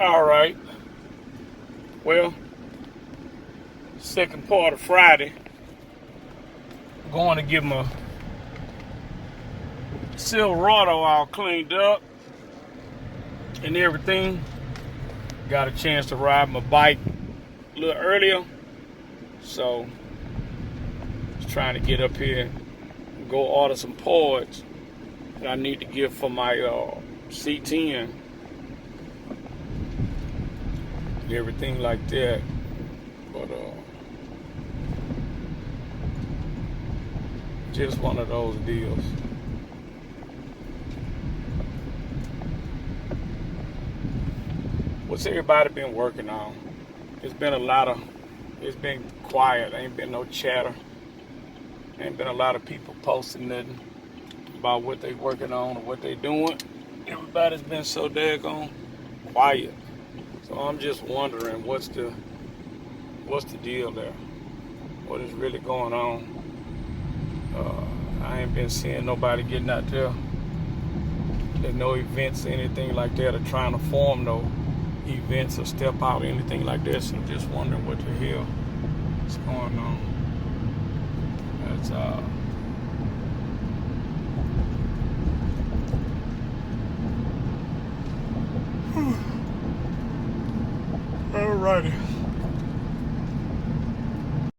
All right. Well, second part of Friday. Going to get my Silverado all cleaned up and everything. Got a chance to ride my bike a little earlier. So, just trying to get up here and go order some parts that I need to get for my C10 and everything like that. But just one of those deals. What's everybody been working on? It's been quiet. Ain't been no chatter. Ain't been a lot of people posting nothing about what they working on or what they doing. Everybody's been so daggone quiet. So I'm just wondering what's the deal there? What is really going on? I ain't been seeing nobody getting out there. There's no events or anything like that, or trying to form no events or step out or anything like that. So I'm just wondering what the hell is going on. That's alrighty.